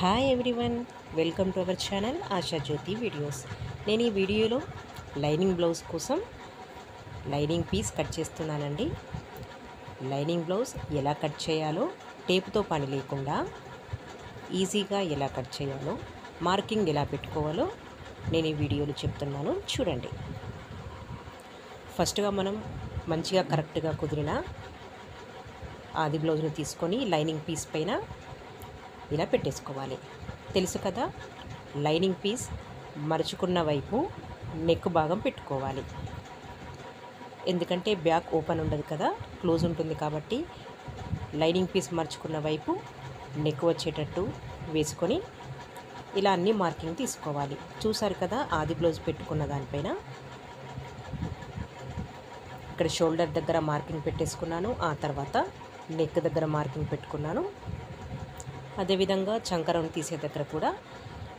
Hi everyone, welcome to our channel Asha Jyothi videos. నేను ఈ వీడియోలో లైనింగ్ బ్లౌజ్ కోసం లైనింగ్ పీస్ కట్ చేస్తున్నానండి. లైనింగ్ బ్లౌజ్ ఎలా కట్ చేయాలో, టేపుతో పని లేకుండా ఈజీగా ఎలా కట్ చేయాలో, మార్కింగ్ ఎలా పెట్టుకోవాలో నేను ఈ వీడియోలో చెప్తున్నాను, చూడండి. ఫస్ట్గా మనం మంచిగా కరెక్ట్గా కుదిరిన ఆది బ్లౌజ్ని తీసుకొని లైనింగ్ పీస్ పైన ఇలా పెట్టేసుకోవాలి. తెలుసు కదా, లైనింగ్ పీస్ మరుచుకున్న వైపు నెక్ భాగం పెట్టుకోవాలి. ఎందుకంటే బ్యాక్ ఓపెన్ ఉండదు కదా, క్లోజ్ ఉంటుంది కాబట్టి లైనింగ్ పీస్ మరుచుకున్న వైపు నెక్ వచ్చేటట్టు వేసుకొని ఇలా అన్ని మార్కింగ్ తీసుకోవాలి. చూసారు కదా, ఆది బ్లౌజ్ పెట్టుకున్న దానిపైన ఇక్కడ షోల్డర్ దగ్గర మార్కింగ్ పెట్టేసుకున్నాను. ఆ తర్వాత నెక్ దగ్గర మార్కింగ్ పెట్టుకున్నాను. అదేవిధంగా చంకరం తీసే దగ్గర కూడా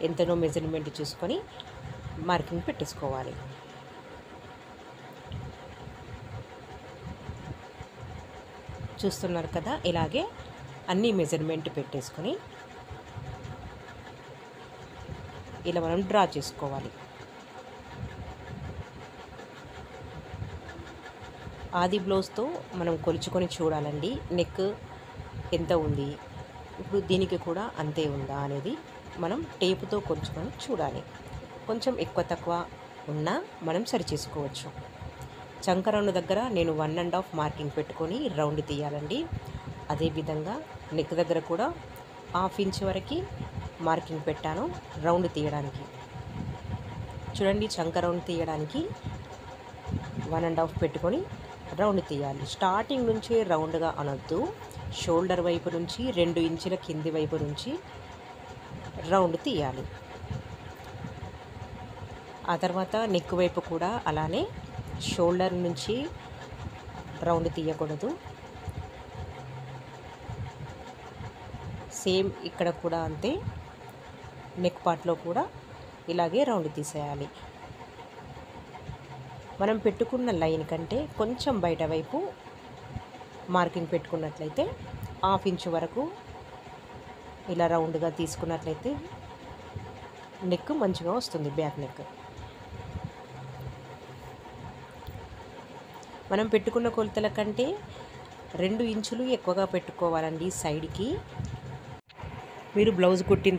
ఎంతనో మెజర్మెంట్ చూసుకొని మార్కింగ్ పెట్టేసుకోవాలి. చూస్తున్నారు కదా, ఇలాగే అన్ని మెజర్మెంట్ పెట్టేసుకొని ఇలా మనం డ్రా చేసుకోవాలి. ఆది బ్లౌజ్తో మనం కొలుచుకొని చూడాలండి, నెక్ ఎంత ఉంది, ఇప్పుడు దీనికి కూడా అంతే ఉందా అనేది మనం టేపుతో కొలుచుకొని చూడాలి. కొంచెం ఎక్కువ తక్కువ ఉన్నా మనం సరి చేసుకోవచ్చు. చంకరౌండ్ దగ్గర నేను 1.5 మార్కింగ్ పెట్టుకొని రౌండ్ తీయాలండి. అదేవిధంగా నెక్ దగ్గర కూడా 1/2 ఇంచ్ వరకు మార్కింగ్ పెట్టాను రౌండ్ తీయడానికి. చూడండి, చంకరౌండ్ తీయడానికి 1.5 పెట్టుకొని రౌండ్ తీయాలి. స్టార్టింగ్ నుంచి రౌండ్గా అనొద్దు, షోల్డర్ వైపు నుంచి 2 ఇంచుల కింది వైపు నుంచి రౌండ్ తీయాలి. ఆ తర్వాత నెక్ వైపు కూడా అలానే షోల్డర్ నుంచి రౌండ్ తీయకూడదు. సేమ్ ఇక్కడ కూడా అంతే, నెక్ పార్ట్లో కూడా ఇలాగే రౌండ్ తీసేయాలి. మనం పెట్టుకున్న లైన్ కంటే కొంచెం బయట వైపు మార్కింగ్ పెట్టుకున్నట్లయితే 1/2 ఇంచ్ వరకు ఇలా రౌండ్గా తీసుకున్నట్లయితే నెక్ మంచిగా వస్తుంది, బ్యాక్ నెక్. మనం పెట్టుకున్న కొలతల కంటే 2 ఇంచులు ఎక్కువగా పెట్టుకోవాలండి సైడ్కి. మీరు బ్లౌజ్ కుట్టిన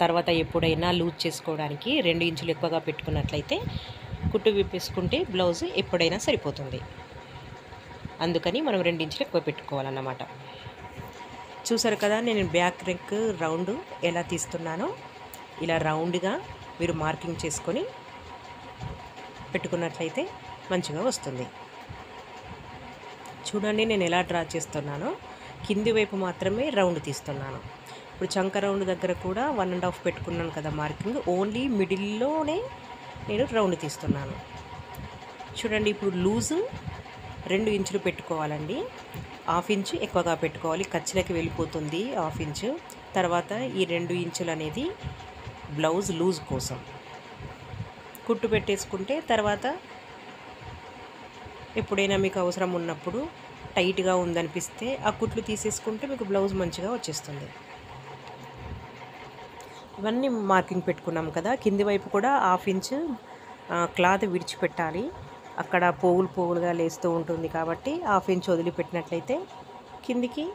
తర్వాత ఎప్పుడైనా లూజ్ చేసుకోవడానికి 2 ఇంచులు ఎక్కువగా పెట్టుకున్నట్లయితే కుట్టు విప్పేసుకుంటే బ్లౌజ్ ఎప్పుడైనా సరిపోతుంది. అందుకని మనం 2 ఇంచులు ఎక్కువ పెట్టుకోవాలన్నమాట. చూసారు కదా, నేను బ్యాక్ నెక్ రౌండ్ ఎలా తీస్తున్నానో ఇలా రౌండ్గా మీరు మార్కింగ్ చేసుకొని పెట్టుకున్నట్లయితే మంచిగా వస్తుంది. చూడండి, నేను ఎలా డ్రా చేస్తున్నానో కింది వైపు మాత్రమే రౌండ్ తీస్తున్నాను. ఇప్పుడు చంక రౌండ్ దగ్గర కూడా 1.5 పెట్టుకున్నాను కదా మార్కింగ్, ఓన్లీ మిడిల్లోనే నేను రౌండ్ తీస్తున్నాను. చూడండి, ఇప్పుడు లూజు 2 ఇంచులు పెట్టుకోవాలండి. 1/2 ఇంచు ఎక్కువగా పెట్టుకోవాలి, ఖర్చులకి వెళ్ళిపోతుంది 1/2 ఇంచు. తర్వాత ఈ 2 ఇంచులు అనేది బ్లౌజ్ లూజ్ కోసం కుట్టు పెట్టేసుకుంటే తర్వాత ఎప్పుడైనా మీకు అవసరం ఉన్నప్పుడు టైట్గా ఉందనిపిస్తే ఆ కుట్లు తీసేసుకుంటే మీకు బ్లౌజ్ మంచిగా వచ్చేస్తుంది. ఇవన్నీ మార్కింగ్ పెట్టుకున్నాం కదా, కింది వైపు కూడా 1/2 ఇంచు క్లాత్ విడిచిపెట్టాలి. అక్కడ పోగులుగా లేస్తూ ఉంటుంది కాబట్టి 1/2 ఇంచ్ వదిలిపెట్టినట్లయితే కిందికి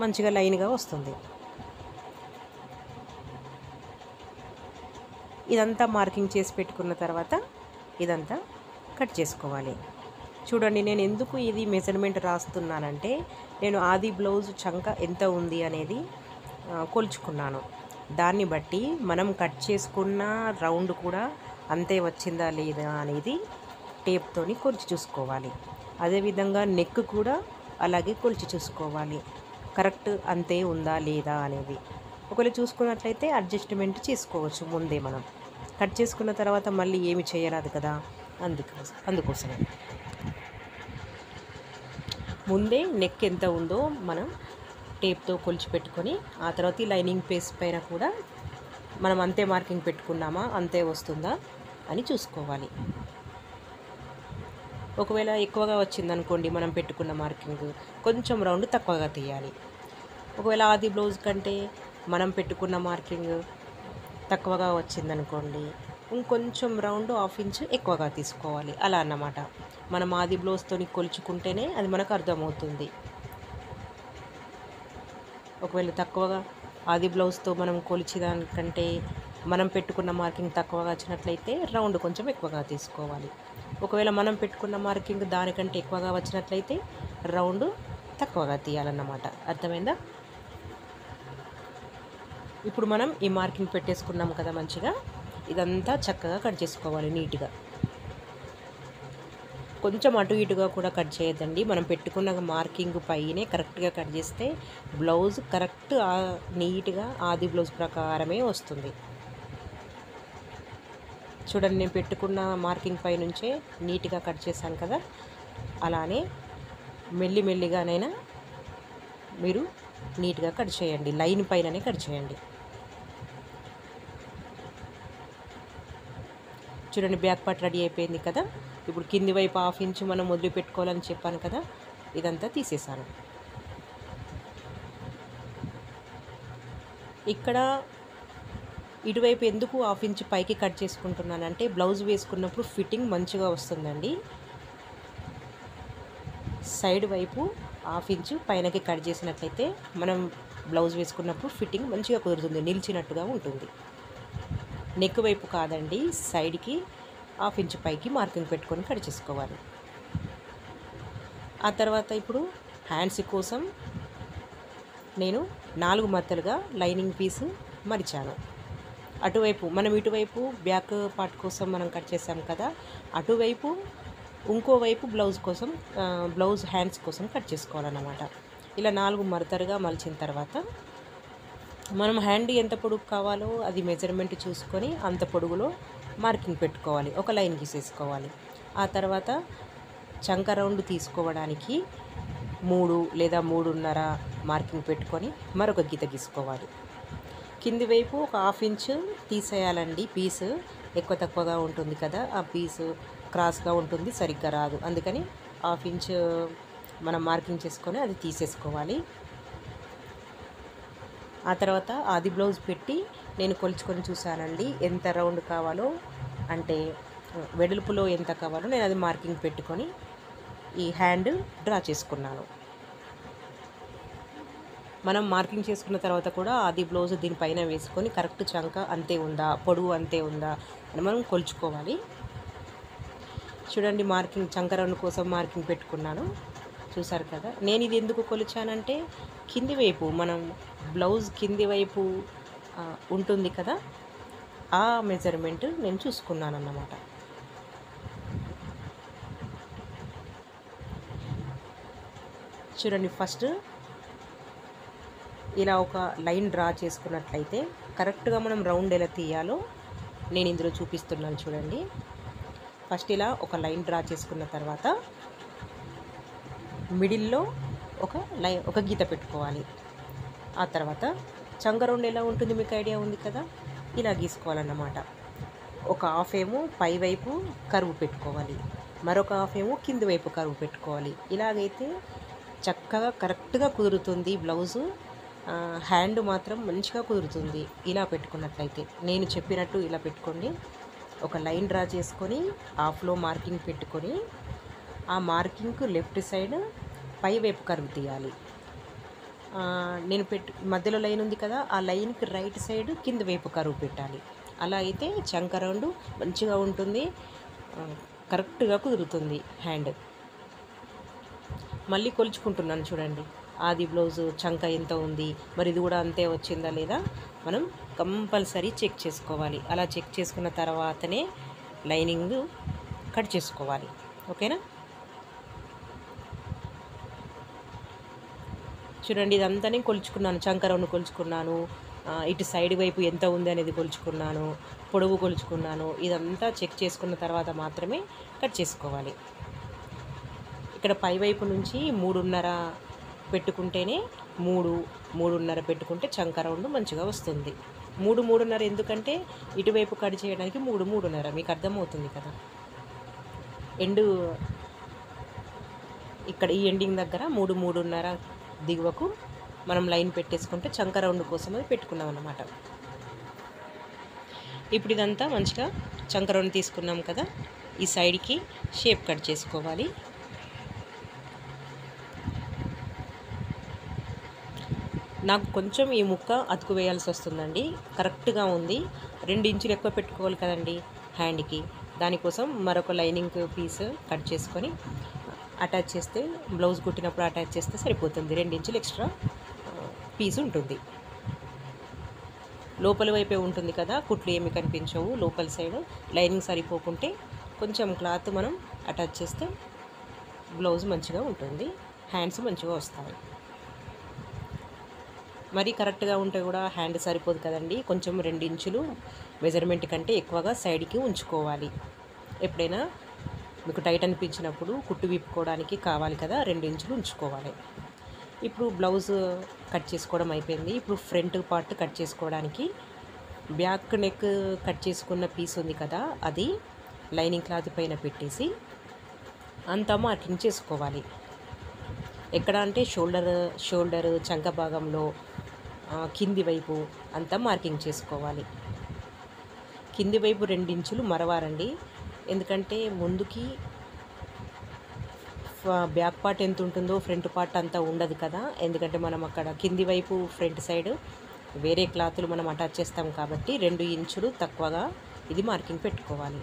మంచిగా లైన్గా వస్తుంది. ఇదంతా మార్కింగ్ చేసి పెట్టుకున్న తర్వాత ఇదంతా కట్ చేసుకోవాలి. చూడండి, నేను ఎందుకు ఇది మెజర్మెంట్ రాస్తున్నానంటే నేను ఆది బ్లౌజ్ చంక ఎంత ఉంది అనేది కొలుచుకున్నాను. దాన్ని బట్టి మనం కట్ చేసుకున్న రౌండ్ కూడా అంతే వచ్చిందా లేదా అనేది టేప్తోని కొలిచి చూసుకోవాలి. అదేవిధంగా నెక్ కూడా అలాగే కొలిచి చూసుకోవాలి, కరెక్ట్ అంతే ఉందా లేదా అనేది. ఒకవేళ చూసుకున్నట్లయితే అడ్జస్ట్మెంట్ చేసుకోవచ్చు. ముందే మనం కట్ చేసుకున్న తర్వాత మళ్ళీ ఏమి చేయరాదు కదా, అందుకోసమే ముందే నెక్ ఎంత ఉందో మనం టేప్తో కొలిచి పెట్టుకొని ఆ తర్వాత ఈ లైనింగ్ పీస్ పైన కూడా మనం అంతే మార్కింగ్ పెట్టుకున్నామా, అంతే వస్తుందా అని చూసుకోవాలి. ఒకవేళ ఎక్కువగా వచ్చిందనుకోండి మనం పెట్టుకున్న మార్కింగ్, కొంచెం రౌండ్ తక్కువగా తీయాలి. ఒకవేళ ఆది బ్లౌజ్ కంటే మనం పెట్టుకున్న మార్కింగ్ తక్కువగా వచ్చిందనుకోండి, ఇంకొంచెం రౌండ్ హాఫ్ ఇంచ్ ఎక్కువగా తీసుకోవాలి. అలా అన్నమాట. మనం ఆది బ్లౌజ్తోని కొలుచుకుంటేనే అది మనకు అర్థమవుతుంది. ఒకవేళ తక్కువగా ఆది బ్లౌజ్తో మనం కొలిచేదానికంటే మనం పెట్టుకున్న మార్కింగ్ తక్కువగా వచ్చినట్లయితే రౌండ్ కొంచెం ఎక్కువగా తీసుకోవాలి. ఒకవేళ మనం పెట్టుకున్న మార్కింగ్ దానికంటే ఎక్కువగా వచ్చినట్లయితే రౌండ్ తక్కువగా తీయాలన్నమాట. అర్థమైందా? ఇప్పుడు మనం ఈ మార్కింగ్ పెట్టేసుకున్నాం కదా మంచిగా. ఇదంతా చక్కగా కట్ చేసుకోవాలి నీట్గా. కొంచెం అటు ఇటుగా కూడా కట్ చేయొద్దండి. మనం పెట్టుకున్న మార్కింగ్ పైనే కరెక్ట్గా కట్ చేస్తే బ్లౌజ్ కరెక్ట్ నీట్గా ఆది బ్లౌజ్ ప్రకారమే వస్తుంది. చూడండి, నేను పెట్టుకున్న మార్కింగ్ పై నుంచే నీట్గా కట్ చేశాను కదా. అలానే మెల్లిగానైనా మీరు నీట్గా కట్ చేయండి. లైన్ పైననే కట్ చేయండి. చూడండి, బ్యాక్ పార్ట్ రెడీ అయిపోయింది కదా. ఇప్పుడు కింది వైపు హాఫ్ ఇంచ్ మనం వదిలిపెట్టుకోవాలని చెప్పాను కదా, ఇదంతా తీసేసాను. ఇక్కడ ఇటువైపు ఎందుకు హాఫ్ ఇంచ్ పైకి కట్ చేసుకుంటున్నానంటే బ్లౌజ్ వేసుకున్నప్పుడు ఫిట్టింగ్ మంచిగా వస్తుందండి. సైడ్ వైపు హాఫ్ ఇంచ్ పైనకి కట్ చేసినట్లయితే మనం బ్లౌజ్ వేసుకున్నప్పుడు ఫిట్టింగ్ మంచిగా కుదురుతుంది, నిలిచినట్టుగా ఉంటుంది. నెక్ వైపు కాదండి, సైడ్కి హాఫ్ ఇంచ్ పైకి మార్కింగ్ పెట్టుకొని కట్ చేసుకోవాలి. ఆ తర్వాత ఇప్పుడు హ్యాండ్స్ కోసం నేను 4 మడతలుగా లైనింగ్ పీసు మరిచాను. అటువైపు మనం ఇటువైపు బ్యాక్ పార్ట్ కోసం మనం కట్ చేసాం కదా, అటువైపు ఇంకోవైపు బ్లౌజ్ కోసం బ్లౌజ్ హ్యాండ్స్ కోసం కట్ చేసుకోవాలన్నమాట. ఇలా 4 మడతలుగా మలిచిన తర్వాత మనం హ్యాండ్ ఎంత పొడుగు కావాలో అది మెజర్మెంట్ చూసుకొని అంత పొడుగులో మార్కింగ్ పెట్టుకోవాలి. ఒక లైన్ గీసేసుకోవాలి. ఆ తర్వాత చంక రౌండ్ తీసుకోవడానికి 3 లేదా 3.5 మార్కింగ్ పెట్టుకొని మరొక గీత గీసుకోవాలి. కింది వైపు ఒక హాఫ్ ఇంచ్ తీసేయాలండి. పీసు ఎక్కువ తక్కువగా ఉంటుంది కదా, ఆ పీసు క్రాస్గా ఉంటుంది, సరిగ్గా రాదు. అందుకని హాఫ్ ఇంచ్ మనం మార్కింగ్ చేసుకొని అది తీసేసుకోవాలి. ఆ తర్వాత ఆది బ్లౌజ్ పెట్టి నేను కొలుచుకొని చూసానండి ఎంత రౌండ్ కావాలో, అంటే వెడల్పులో ఎంత కావాలో నేను అది మార్కింగ్ పెట్టుకొని ఈ హ్యాండ్ డ్రా చేసుకున్నాను. మనం మార్కింగ్ చేసుకున్న తర్వాత కూడా ఆది బ్లౌజ్ దీనిపైన వేసుకొని కరెక్ట్ చంక అంతే ఉందా, పొడవు అంతే ఉందా అని మనం కొలుచుకోవాలి. చూడండి, మార్కింగ్ చంక రౌండ్ కోసం మార్కింగ్ పెట్టుకున్నాను. చూసారు కదా. నేను ఇది ఎందుకు కొలిచానంటే కింది వైపు మనం బ్లౌజ్ కింది వైపు ఉంటుంది కదా, ఆ మెజర్మెంట్ నేను చూసుకున్నాను అన్నమాట. చూడండి, ఫస్ట్ ఇలా ఒక లైన్ డ్రా చేసుకున్నట్లయితే కరెక్ట్గా మనం రౌండ్ ఎలా తీయాలో నేను ఇందులో చూపిస్తున్నాను. చూడండి, ఫస్ట్ ఇలా ఒక లైన్ డ్రా చేసుకున్న తర్వాత మిడిల్లో ఒక గీత పెట్టుకోవాలి. ఆ తర్వాత చంక రౌండ్ ఎలా ఉంటుంది మీకు ఐడియా ఉంది కదా, ఇలా గీసుకోవాలన్నమాట. ఒక హాఫ్ ఏమో పై వైపు కరువు పెట్టుకోవాలి, మరొక హాఫ్ ఏమో కింది వైపు కరువు పెట్టుకోవాలి. ఇలాగైతే చక్కగా కరెక్ట్గా కుదురుతుంది బ్లౌజు. హ్యాండ్ మాత్రం మంచిగా కుదురుతుంది ఇలా పెట్టుకున్నట్లయితే. నేను చెప్పినట్టు ఇలా పెట్టుకోండి. ఒక లైన్ డ్రా చేసుకొని హాఫ్లో మార్కింగ్ పెట్టుకొని ఆ మార్కింగ్కు లెఫ్ట్ సైడ్ పై వైపు కరువు తీయాలి. నేను మధ్యలో లైన్ ఉంది కదా, ఆ లైన్కి రైట్ సైడ్ కింది వైపు కరువు పెట్టాలి. అలా అయితే చంక రౌండ్ మంచిగా ఉంటుంది, కరెక్ట్గా కుదురుతుంది హ్యాండ్. మళ్ళీ కొలుచుకుంటున్నాను చూడండి. ఆది బ్లౌజ్ చంక ఎంత ఉంది, మరి ఇది కూడా అంతే వచ్చిందా లేదా మనం కంపల్సరీ చెక్ చేసుకోవాలి. అలా చెక్ చేసుకున్న తర్వాతనే లైనింగ్ కట్ చేసుకోవాలి. ఓకేనా? చూడండి, ఇదంతా నేను కొలుచుకున్నాను. చంక రౌండ్ కొలుచుకున్నాను, ఇటు సైడ్ వైపు ఎంత ఉంది అనేది కొలుచుకున్నాను, పొడవు కొలుచుకున్నాను. ఇదంతా చెక్ చేసుకున్న తర్వాత మాత్రమే కట్ చేసుకోవాలి. ఇక్కడ పై వైపు నుంచి 3.5 పెట్టుకుంటేనే 3.5 పెట్టుకుంటే చంక రౌండ్ మంచిగా వస్తుంది. 3.5 ఎందుకంటే ఇటువైపు కట్ చేయడానికి 3.5 మీకు అర్థమవుతుంది కదా. ఇక్కడ ఈ ఎండింగ్ దగ్గర 3.5 దిగువకు మనం లైన్ పెట్టేసుకుంటే చంక రౌండ్ కోసం అది పెట్టుకున్నాం అన్నమాట. ఇప్పుడు ఇదంతా మంచిగా చంక రౌండ్ తీసుకున్నాం కదా, ఈ సైడ్కి షేప్ కట్ చేసుకోవాలి. నాకు కొంచెం ఈ ముక్క అతుకు వేయాల్సి వస్తుందండి. కరెక్ట్గా ఉంది. 2 ఇంచులు ఎక్కువ పెట్టుకోవాలి కదండి హ్యాండ్కి. దానికోసం మరొక లైనింగ్ పీస్ కట్ చేసుకొని అటాచ్ చేస్తే, బ్లౌజ్ కుట్టినప్పుడు అటాచ్ చేస్తే సరిపోతుంది. 2 ఇంచులు ఎక్స్ట్రా పీస్ ఉంటుంది. లోపల వైపే ఉంటుంది కదా, కుట్లు ఏమి కనిపించవు. లోపల సైడ్ లైనింగ్ సరిపోకుంటే కొంచెం క్లాత్ మనం అటాచ్ చేస్తే బ్లౌజ్ మంచిగా ఉంటుంది, హ్యాండ్స్ మంచిగా వస్తాయి. మరి కరెక్ట్గా ఉంటే కూడా హ్యాండ్ సరిపోదు కదండి. కొంచెం 2 ఇంచులు మెజర్మెంట్ కంటే ఎక్కువగా సైడ్కి ఉంచుకోవాలి. ఎప్పుడైనా మీకు టైట్ అనిపించినప్పుడు కుట్టు విప్పుకోవడానికి కావాలి కదా, 2 ఇంచులు ఉంచుకోవాలి. ఇప్పుడు బ్లౌజ్ కట్ చేసుకోవడం అయిపోయింది. ఇప్పుడు ఫ్రంట్ పార్ట్ కట్ చేసుకోవడానికి బ్యాక్ నెక్ కట్ చేసుకున్న పీస్ ఉంది కదా, అది లైనింగ్ క్లాత్ పైన పెట్టేసి అంతా మార్కింగ్ చేసుకోవాలి. ఎక్కడ అంటే షోల్డర్ చంక భాగంలో కింది వైపు అంతా మార్కింగ్ చేసుకోవాలి. కింది వైపు 2 ఇంచులు మరవారండి. ఎందుకంటే ముందుకి బ్యాక్ పార్ట్ ఎంత ఉంటుందో ఫ్రంట్ పార్ట్ అంతా ఉండదు కదా. ఎందుకంటే మనం అక్కడ కింది వైపు ఫ్రంట్ సైడ్ వేరే క్లాతులు మనం అటాచ్ చేస్తాం కాబట్టి 2 ఇంచులు తక్కువగా ఇది మార్కింగ్ పెట్టుకోవాలి.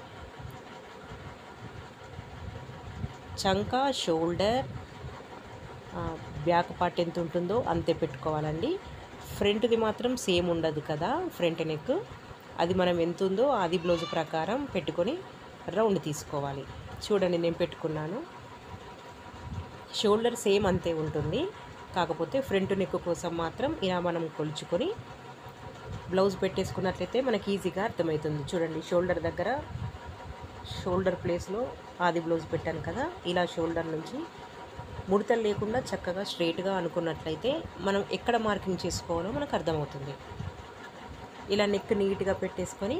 చంక షోల్డర్ బ్యాక్ పార్ట్ ఎంత ఉంటుందో అంతే పెట్టుకోవాలండి. ఫ్రంట్ది మాత్రం సేమ్ ఉండదు కదా, ఫ్రంట్ నెక్ అది మనం ఎంత ఉందో అది బ్లౌజ్ ప్రకారం పెట్టుకొని రౌండ్ తీసుకోవాలి. చూడండి నేను పెట్టుకున్నాను. షోల్డర్ సేమ్ అంతే ఉంటుంది, కాకపోతే ఫ్రంట్ నెక్ కోసం మాత్రం ఇలా మనం కొలుచుకొని బ్లౌజ్ పెట్టేసుకున్నట్లయితే మనకి ఈజీగా అర్థమవుతుంది. చూడండి షోల్డర్ దగ్గర, షోల్డర్ ప్లేస్లో ఆది బ్లౌజ్ పెట్టాను కదా, ఇలా షోల్డర్ నుంచి ముడతలు లేకుండా చక్కగా స్ట్రైట్గా అనుకున్నట్లయితే మనం ఎక్కడ మార్కింగ్ చేసుకోవాలో మనకు అర్థమవుతుంది. ఇలా నెక్ నీట్గా పెట్టేసుకొని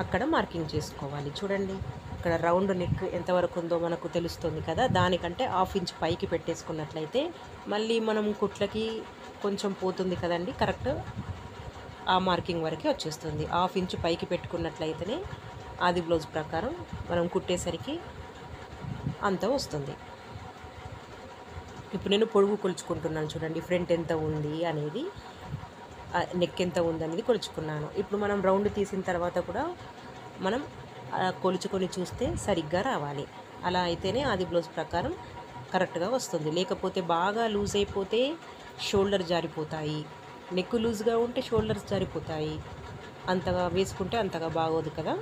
అక్కడ మార్కింగ్ చేసుకోవాలి. చూడండి ఇక్కడ రౌండ్ నెక్ ఎంతవరకు ఉందో మనకు తెలుస్తుంది కదా, దానికంటే 1/2 ఇంచ్ పైకి పెట్టేసుకున్నట్లయితే మళ్ళీ మనం కుట్లకి కొంచెం పోతుంది కదండి, కరెక్ట్ ఆ మార్కింగ్ వరకే వచ్చేస్తుంది. 1/2 ఇంచ్ పైకి పెట్టుకున్నట్లయితేనే ఆది బ్లౌజ్ ప్రకారం మనం కుట్టేసరికి అంత వస్తుంది. ఇప్పుడు నేను పొడుగు కొలుచుకుంటున్నాను. చూడండి ఫ్రంట్ ఎంత ఉంది అనేది, నెక్ ఎంత ఉంది అనేది కొలుచుకున్నాను. ఇప్పుడు మనం రౌండ్ తీసిన తర్వాత కూడా మనం కొలుచుకొని చూస్తే సరిగ్గా రావాలి. అలా అయితేనే ఆది బ్లౌజ్ ప్రకారం కరెక్ట్గా వస్తుంది. లేకపోతే బాగా లూజ్ అయిపోతే షోల్డర్ జారిపోతాయి, నెక్ లూజ్గా ఉంటే షోల్డర్స్ జారిపోతాయి. అంతగా వేసుకుంటే అంతగా బాగోదు కదా.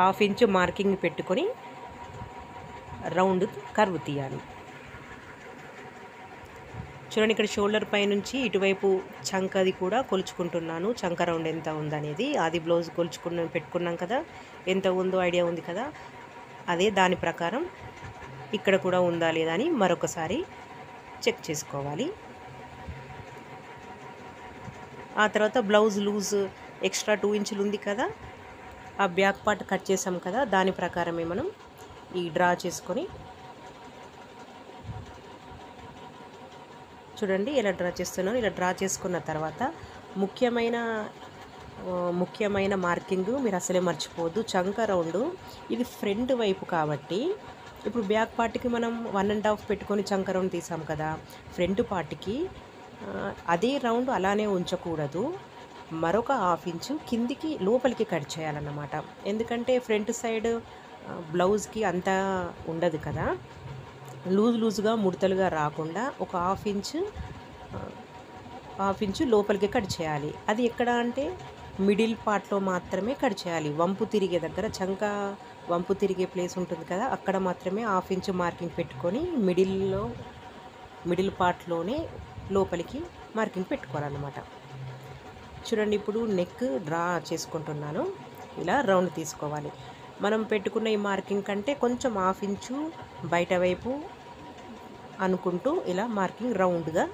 హాఫ్ ఇంచు మార్కింగ్ పెట్టుకొని రౌండ్ కర్వ్ తీయాలి. చూడండి ఇక్కడ షోల్డర్ పై నుంచి ఇటువైపు చంకది కూడా కొలుచుకుంటున్నాను. చంక రౌండ్ ఎంత ఉందనేది ఆది బ్లౌజ్ పెట్టుకున్నాం కదా, ఎంత ఉందో ఐడియా ఉంది కదా, అదే దాని ప్రకారం ఇక్కడ కూడా ఉందా లేదా అని మరొకసారి చెక్ చేసుకోవాలి. ఆ తర్వాత బ్లౌజ్ లూజ్ ఎక్స్ట్రా 2 ఇంచులు ఉంది కదా, ఆ బ్యాక్ పార్ట్ కట్ చేసాం కదా, దాని ప్రకారమే మనం ఈ డ్రా చేసుకొని చూడండి ఎలా డ్రా చేస్తున్నాను. ఇలా డ్రా చేసుకున్న తర్వాత ముఖ్యమైన మార్కింగ్ మీరు అసలే మర్చిపోవద్దు. చంక రౌండ్ ఇది ఫ్రంట్ వైపు కాబట్టి ఇప్పుడు బ్యాక్ పార్ట్కి మనం 1.5 పెట్టుకొని చంక రౌండ్ తీసాం కదా, ఫ్రంట్ పార్ట్కి అదే రౌండ్ అలానే ఉంచకూడదు. మరొక 1/2 ఇంచు కిందికి లోపలికి కట్ చేయాలన్నమాట. ఎందుకంటే ఫ్రంట్ సైడ్ బ్లౌజ్కి అంతా ఉండదు కదా, లూజ్గా ముడతలుగా రాకుండా ఒక 1/2 ఇంచు లోపలికి కట్ చేయాలి. అది ఎక్కడ అంటే మిడిల్ పార్ట్లో మాత్రమే కట్ చేయాలి. వంపు తిరిగే దగ్గర, చంక వంపు తిరిగే ప్లేస్ ఉంటుంది కదా, అక్కడ మాత్రమే 1/2 ఇంచు మార్కింగ్ పెట్టుకొని మిడిల్ పార్ట్లోనే లోపలికి మార్కింగ్ పెట్టుకోవాలన్నమాట. చూడండి ఇప్పుడు నెక్ డ్రా చేసుకుంటున్నాను. ఇలా రౌండ్ తీసుకోవాలి. మనం పెట్టుకున్న ఈ మార్కింగ్ కంటే కొంచెం 1/2 ఇంచు బయట వైపు అనుకుంటూ ఇలా మార్కింగ్ రౌండ్గా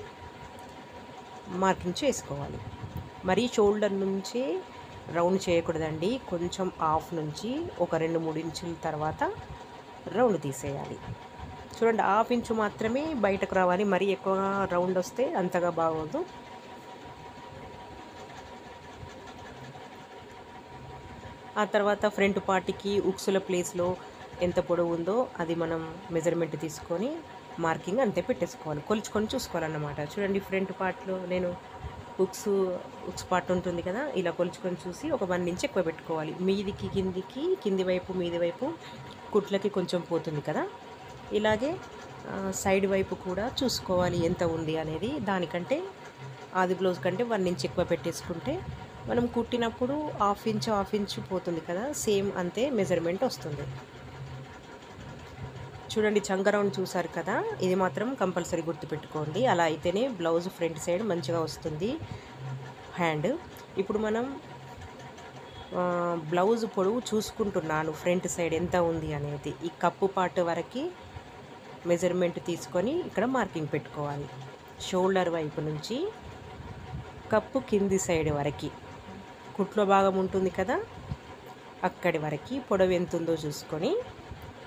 మార్కింగ్ చేసుకోవాలి. మరి షోల్డర్ నుంచి రౌండ్ చేయకూడదండి. కొంచెం హాఫ్ నుంచి ఒక 2-3 ఇంచుల తర్వాత రౌండ్ తీసేయాలి. చూడండి, హాఫ్ ఇంచు మాత్రమే బయటకు రావాలి. మరీ ఎక్కువగా రౌండ్ వస్తే అంతగా బాగోదు. ఆ తర్వాత ఫ్రంట్ పార్ట్కి ఉక్సుల ప్లేస్లో ఎంత పొడవు ఉందో అది మనం మెజర్మెంట్ తీసుకొని మార్కింగ్ అంతే పెట్టేసుకోవాలి. కొలుచుకొని చూసుకోవాలన్నమాట. చూడండి, ఫ్రంట్ పార్ట్లో నేను ఉక్స్ పార్ట్ ఉంటుంది కదా, ఇలా కొలుచుకొని చూసి ఒక 1 ఇంచ్ ఎక్కువ పెట్టుకోవాలి. మీదికి కిందికి, కింది వైపు మీది వైపు కుట్లకి కొంచెం పోతుంది కదా, ఇలాగే సైడ్ వైపు కూడా చూసుకోవాలి ఎంత ఉంది అనేది. దానికంటే ఆది బ్లౌజ్ కంటే 1 ఇంచ్ ఎక్కువ పెట్టేసుకుంటే మనం కుట్టినప్పుడు హాఫ్ ఇంచ్ పోతుంది కదా, సేమ్ అంతే మెజర్మెంట్ వస్తుంది. చూడండి, చంక రౌండ్ చూసారు కదా, ఇది మాత్రం కంపల్సరీ గుర్తుపెట్టుకోండి. అలా అయితేనే బ్లౌజ్ ఫ్రంట్ సైడ్ మంచిగా వస్తుంది హ్యాండ్. ఇప్పుడు మనం బ్లౌజ్ పొడవు చూసుకుంటున్నాను ఫ్రంట్ సైడ్ ఎంత ఉంది అనేది. ఈ కప్పు పార్ట్ వరకు మెజర్మెంట్ తీసుకొని ఇక్కడ మార్కింగ్ పెట్టుకోవాలి. షోల్డర్ వైపు నుంచి కప్పు కింది సైడ్ వరకు కుట్లో భాగం ఉంటుంది కదా, అక్కడి వరకు పొడవు ఎంత ఉందో చూసుకొని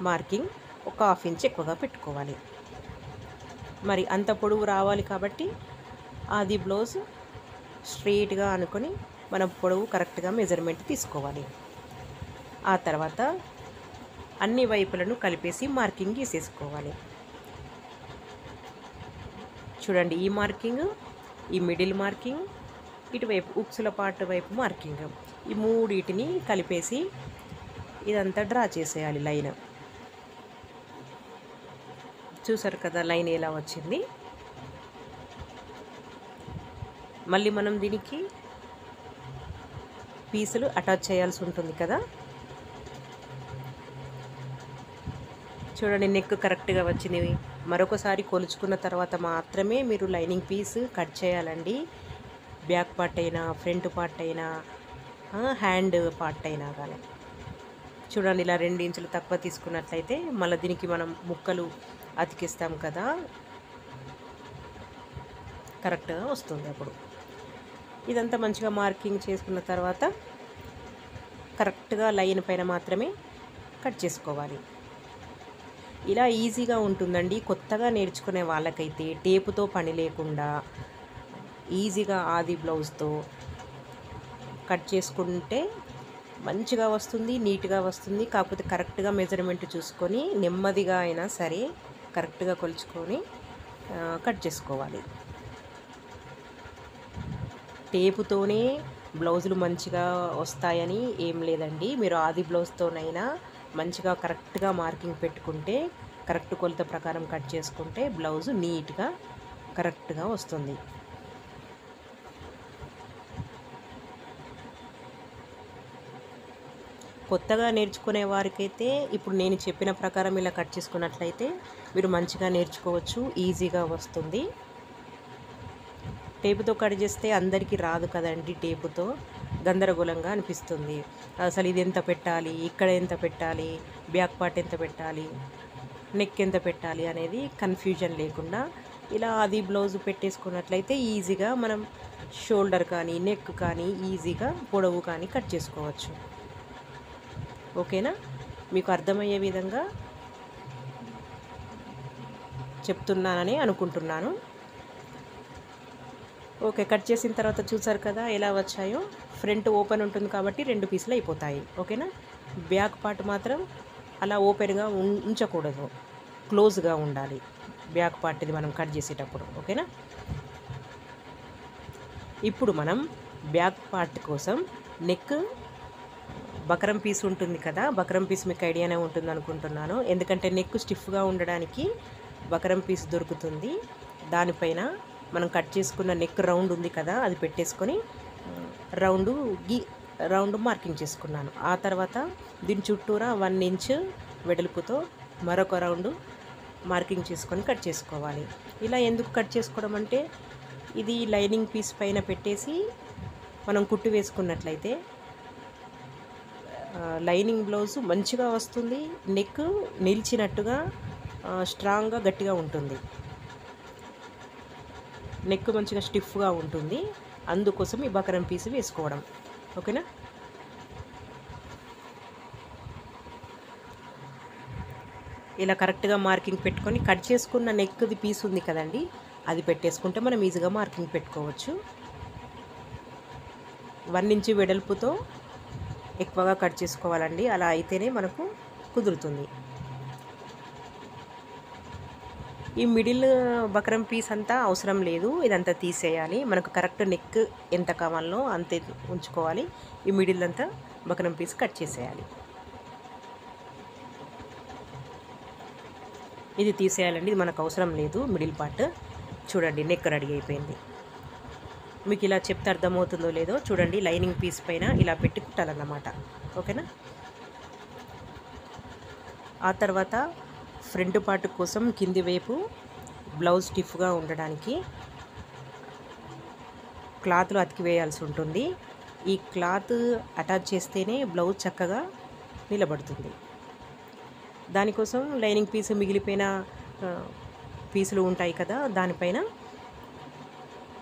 మార్కింగ్ ఒక హాఫ్ ఇంచ్ ఎక్కువగా పెట్టుకోవాలి. మరి అంత పొడవు రావాలి కాబట్టి అది బ్లౌజ్ స్ట్రెయిట్గా అనుకొని మనం పొడవు కరెక్ట్గా మెజర్మెంట్ తీసుకోవాలి. ఆ తర్వాత అన్ని వైపులను కలిపేసి మార్కింగ్ గీసేసుకోవాలి. చూడండి, ఈ మార్కింగ్, ఈ మిడిల్ మార్కింగ్, ఇటువైపు ఉక్సుల పార్ట్ వైపు మార్కింగ్, ఈ మూడింటిని కలిపేసి ఇదంతా డ్రా చేసేయాలి లైన్. చూసారు కదా లైన్ ఎలా వచ్చింది. మళ్ళీ మనం దీనికి పీసులు అటాచ్ చేయాల్సి ఉంటుంది కదా. చూడండి, నెక్ కరెక్ట్గా వచ్చింది. మరొకసారి కొలుచుకున్న తర్వాత మాత్రమే మీరు లైనింగ్ పీస్ కట్ చేయాలండి. బ్యాక్ పార్ట్ అయినా, ఫ్రంట్ పార్ట్ అయినా, హ్యాండ్ పార్ట్ అయినా కానీ. చూడండి, ఇలా 2 ఇంచులు తక్కువ తీసుకున్నట్లయితే మళ్ళీ దీనికి మనం ముక్కలు అతికిస్తాం కదా, కరెక్ట్గా వస్తుంది. అప్పుడు ఇదంతా మంచిగా మార్కింగ్ చేసుకున్న తర్వాత కరెక్ట్గా లైన్ పైన మాత్రమే కట్ చేసుకోవాలి. ఇలా ఈజీగా ఉంటుందండి. కొత్తగా నేర్చుకునే వాళ్ళకైతే టేపుతో పని లేకుండా ఈజీగా ఆది బ్లౌజ్తో కట్ చేసుకుంటే మంచిగా వస్తుంది, నీట్గా వస్తుంది. కాకపోతే కరెక్ట్గా మెజర్మెంట్ చూసుకొని నెమ్మదిగా అయినా సరే కరెక్ట్గా కొలుచుకొని కట్ చేసుకోవాలి. టేపుతోనే బ్లౌజులు మంచిగా వస్తాయని ఏం లేదండి. మీరు ఆది బ్లౌజ్తోనైనా మంచిగా కరెక్ట్గా మార్కింగ్ పెట్టుకుంటే, కరెక్ట్ కొలత ప్రకారం కట్ చేసుకుంటే బ్లౌజు నీట్గా కరెక్ట్గా వస్తుంది. కొత్తగా నేర్చుకునే వారికైతే ఇప్పుడు నేను చెప్పిన ప్రకారం ఇలా కట్ చేసుకున్నట్లయితే మీరు మంచిగా నేర్చుకోవచ్చు, ఈజీగా వస్తుంది. టేపుతో కట్ చేస్తే అందరికీ రాదు కదండి. టేపుతో గందరగోళంగా అనిపిస్తుంది. అసలు ఇది ఎంత పెట్టాలి, ఇక్కడ ఎంత పెట్టాలి, బ్యాక్ పార్ట్ ఎంత పెట్టాలి, నెక్ ఎంత పెట్టాలి అనేది కన్ఫ్యూజన్ లేకుండా ఇలా అది బ్లౌజ్ పెట్టేసుకున్నట్లయితే ఈజీగా మనం షోల్డర్ కానీ, నెక్ కానీ ఈజీగా పొడవు కానీ కట్ చేసుకోవచ్చు. ఓకేనా? మీకు అర్థమయ్యే విధంగా చెప్తున్నానని అనుకుంటున్నాను. ఓకే, కట్ చేసిన తర్వాత చూసారు కదా ఎలా వచ్చాయో. ఫ్రంట్ ఓపెన్ ఉంటుంది కాబట్టి 2 పీసులు అయిపోతాయి. ఓకేనా? బ్యాక్ పార్ట్ మాత్రం అలా ఓపెన్గా ఉంచకూడదు, క్లోజ్గా ఉండాలి బ్యాక్ పార్ట్ ఇది మనం కట్ చేసేటప్పుడు. ఓకేనా? ఇప్పుడు మనం బ్యాక్ పార్ట్ కోసం నెక్ బకరం పీస్ ఉంటుంది కదా, బకరం పీస్ మీకు ఐడియానే ఉంటుంది అనుకుంటున్నాను. ఎందుకంటే నెక్ స్టిఫ్గా ఉండడానికి బకరం పీస్ దొరుకుతుంది. దానిపైన మనం కట్ చేసుకున్న నెక్ రౌండ్ ఉంది కదా, అది పెట్టేసుకొని రౌండ్ మార్కింగ్ చేసుకున్నాను. ఆ తర్వాత దీని చుట్టూరా 1 ఇంచ్ వెడల్పుతో మరొక రౌండ్ మార్కింగ్ చేసుకొని కట్ చేసుకోవాలి. ఇలా ఎందుకు కట్ చేసుకోవడం అంటే, ఇది లైనింగ్ పీస్ పైన పెట్టేసి మనం కుట్టు వేసుకున్నట్లయితే లైనింగ్ బ్లౌజు మంచిగా వస్తుంది. నెక్ నిలిచినట్టుగా స్ట్రాంగ్గా గట్టిగా ఉంటుంది. నెక్ మంచిగా స్టిఫ్గా ఉంటుంది. అందుకోసం ఈ బకరం పీస్ వేసుకోవడం. ఓకేనా? ఇలా కరెక్ట్గా మార్కింగ్ పెట్టుకొని కట్ చేసుకున్న నెక్ది పీస్ ఉంది కదండి, అది పెట్టేసుకుంటే మనం ఈజీగా మార్కింగ్ పెట్టుకోవచ్చు. 1 ఇంచ్ వెడల్పుతో ఎక్కువగా కట్ చేసుకోవాలండి, అలా అయితేనే మనకు కుదురుతుంది. ఈ మిడిల్ బక్రం పీస్ అంతా అవసరం లేదు, ఇదంతా తీసేయాలి. మనకు కరెక్ట్ నెక్ ఎంత కావాలో అంతే ఉంచుకోవాలి. ఈ మిడిల్ అంతా బక్రం పీస్ కట్ చేసేయాలి. ఇది తీసేయాలండి, ఇది మనకు అవసరం లేదు మిడిల్ పార్ట్. చూడండి నెక్ రెడీ అయిపోయింది. మీకు ఇలా చెప్తే అర్థమవుతుందో లేదో చూడండి, లైనింగ్ పీస్ పైన ఇలా పెట్టి కుట్టాలన్నమాట. ఓకేనా. ఆ తర్వాత ఫ్రంట్ పార్ట్ కోసం కింది వైపు బ్లౌజ్ స్టిఫ్గా ఉండడానికి క్లాత్లో అతికి వేయాల్సి ఉంటుంది. ఈ క్లాత్ అటాచ్ చేస్తేనే బ్లౌజ్ చక్కగా నిలబడుతుంది. దానికోసం లైనింగ్ పీస్ మిగిలిపోయిన పీసులు ఉంటాయి కదా, దానిపైన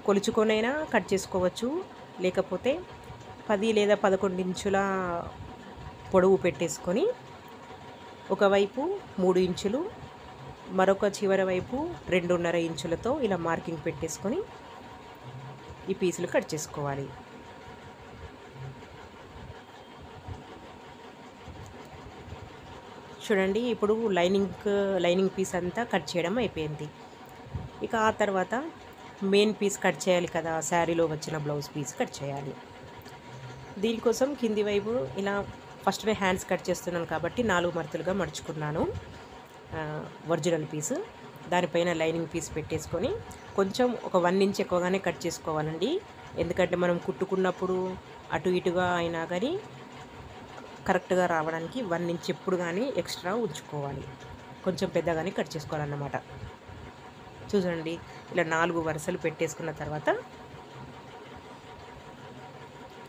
కొలుచుకొనైనా కట్ చేసుకోవచ్చు, లేకపోతే 10 లేదా 11 ఇంచుల పొడవు పెట్టేసుకొని ఒకవైపు 3 ఇంచులు, మరొక చివరి వైపు 2.5 ఇంచులతో ఇలా మార్కింగ్ పెట్టేసుకొని ఈ పీసులు కట్ చేసుకోవాలి. చూడండి ఇప్పుడు లైనింగ్ పీస్ అంతా కట్ చేయడం అయిపోయింది. ఇక ఆ తర్వాత మెయిన్ పీస్ కట్ చేయాలి కదా, శారీలో వచ్చిన బ్లౌజ్ పీస్ కట్ చేయాలి. దీనికోసం కింది వైపు ఇలా ఫస్ట్ హ్యాండ్స్ కట్ చేస్తున్నాను కాబట్టి 4 మడతలుగా మడుచుకున్నాను ఒరిజినల్ పీసు. దానిపైన లైనింగ్ పీస్ పెట్టేసుకొని కొంచెం ఒక 1 ఇంచ్ ఎక్కువగానే కట్ చేసుకోవాలండి, ఎందుకంటే మనం కుట్టుకున్నప్పుడు అటు ఇటుగా అయినా కానీ కరెక్ట్గా రావడానికి 1 ఇంచ్ ఎప్పుడు కానీ ఎక్స్ట్రా ఉంచుకోవాలి, కొంచెం పెద్దగానే కట్ చేసుకోవాలన్నమాట. చూడండి ఇలా 4 వరుసలు పెట్టేసుకున్న తర్వాత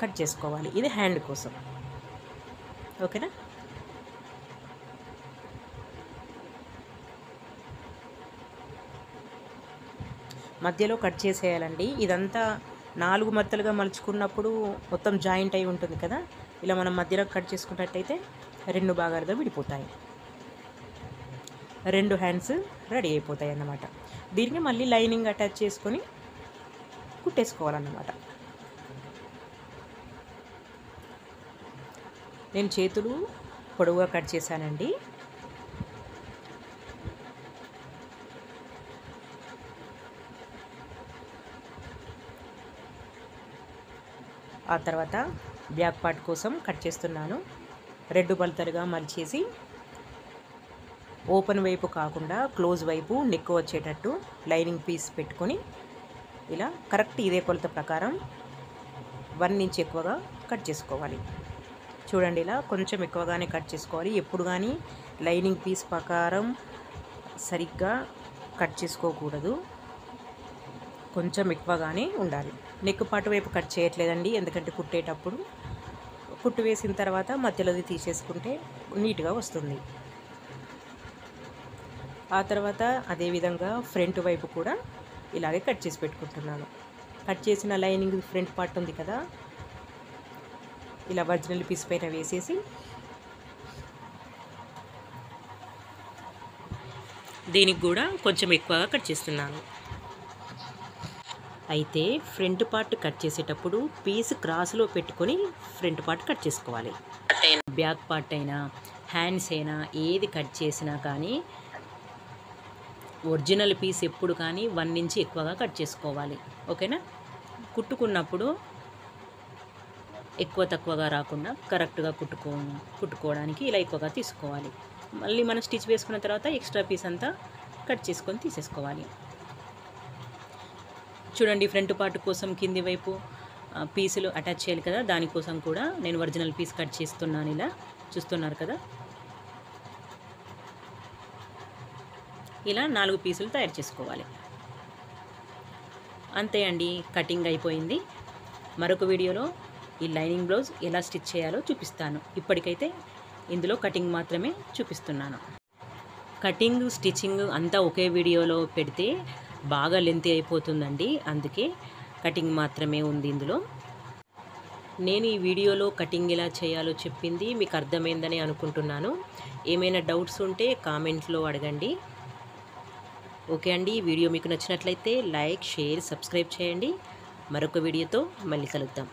కట్ చేసుకోవాలి. ఇది హ్యాండ్ కోసం. ఓకేనా. మధ్యలో కట్ చేసేయాలండి. ఇదంతా 4 మడతలుగా మలుచుకున్నప్పుడు మొత్తం జాయింట్ అయి ఉంటుంది కదా, ఇలా మనం మధ్యలో కట్ చేసుకున్నట్టయితే 2 భాగాలుగా విడిపోతాయి. 2 హ్యాండ్స్ రెడీ అయిపోతాయి అన్నమాట. దీనికి మళ్ళీ లైనింగ్ అటాచ్ చేసుకొని కుట్టేసుకోవాలన్నమాట. నేను చేతులు పొడవుగా కట్ చేశానండి. ఆ తర్వాత బ్యాక్ పార్ట్ కోసం కట్ చేస్తున్నాను. 2 కొలతలుగా మలిచేసి ఓపెన్ వైపు కాకుండా క్లోజ్ వైపు నెక్ వచ్చేటట్టు లైనింగ్ పీస్ పెట్టుకొని ఇలా కరెక్ట్ ఇదే కొలత ప్రకారం 1 ఇంచ్ ఎక్కువగా కట్ చేసుకోవాలి. చూడండి ఇలా కొంచెం ఎక్కువగానే కట్ చేసుకోవాలి. ఎప్పుడు కానీ లైనింగ్ పీస్ ప్రకారం సరిగ్గా కట్ చేసుకోకూడదు, కొంచెం ఎక్కువగానే ఉండాలి. నెక్ పాటు వైపు కట్ చేయట్లేదండి, ఎందుకంటే కుట్టేటప్పుడు కుట్టు వేసిన తర్వాత మధ్యలోది తీసేసుకుంటే నీట్గా వస్తుంది. ఆ తర్వాత అదేవిధంగా ఫ్రంట్ వైపు కూడా ఇలాగే కట్ చేసి పెట్టుకుంటున్నాను. కట్ చేసిన లైనింగ్ ఫ్రంట్ పార్ట్ ఉంది కదా, ఇలా ఒరిజినల్ పీస్ పైన వేసేసి దీనికి కూడా కొంచెం ఎక్కువగా కట్ చేస్తున్నాను. అయితే ఫ్రంట్ పార్ట్ కట్ చేసేటప్పుడు పీస్ క్రాస్లో పెట్టుకొని ఫ్రంట్ పార్ట్ కట్ చేసుకోవాలి. బ్యాక్ పార్ట్ అయినా హ్యాండ్స్ అయినా ఏది కట్ చేసినా కానీ ఒరిజినల్ పీస్ ఎప్పుడు కానీ 1 ఇంచ్ ఎక్కువగా కట్ చేసుకోవాలి. ఓకేనా. కుట్టుకున్నప్పుడు ఎక్కువ తక్కువగా రాకుండా కరెక్ట్గా కుట్టుకోవడానికి ఇలా ఎక్కువగా తీసుకోవాలి. మళ్ళీ మనం స్టిచ్ వేసుకున్న తర్వాత ఎక్స్ట్రా పీస్ అంతా కట్ చేసుకొని తీసేసుకోవాలి. చూడండి ఫ్రంట్ పార్ట్ కోసం కింది వైపు పీసులు అటాచ్ చేయాలి కదా, దానికోసం కూడా నేను ఒరిజినల్ పీస్ కట్ చేస్తున్నాను. ఇలా చూస్తున్నారు కదా, ఇలా 4 పీసులు తయారు చేసుకోవాలి. అంతే అండి, కటింగ్ అయిపోయింది. మరొక వీడియోలో ఈ లైనింగ్ బ్లౌజ్ ఎలా స్టిచ్ చేయాలో చూపిస్తాను. ఇప్పటికైతే ఇందులో కటింగ్ మాత్రమే చూపిస్తున్నాను. కటింగ్ స్టిచ్చింగ్ అంతా ఒకే వీడియోలో పెడితే బాగా లెంతీ అయిపోతుందండి, అందుకే కటింగ్ మాత్రమే ఉంది ఇందులో. నేను ఈ వీడియోలో కటింగ్ ఎలా చేయాలో చెప్పింది మీకు అర్థమైందని అనుకుంటున్నాను. ఏమైనా డౌట్స్ ఉంటే కామెంట్లో అడగండి. ఓకే అండి. ఈ వీడియో మీకు నచ్చినట్లయితే లైక్, షేర్, సబ్స్క్రైబ్ చేయండి. మరొక వీడియోతో మళ్ళీ కలుద్దాం.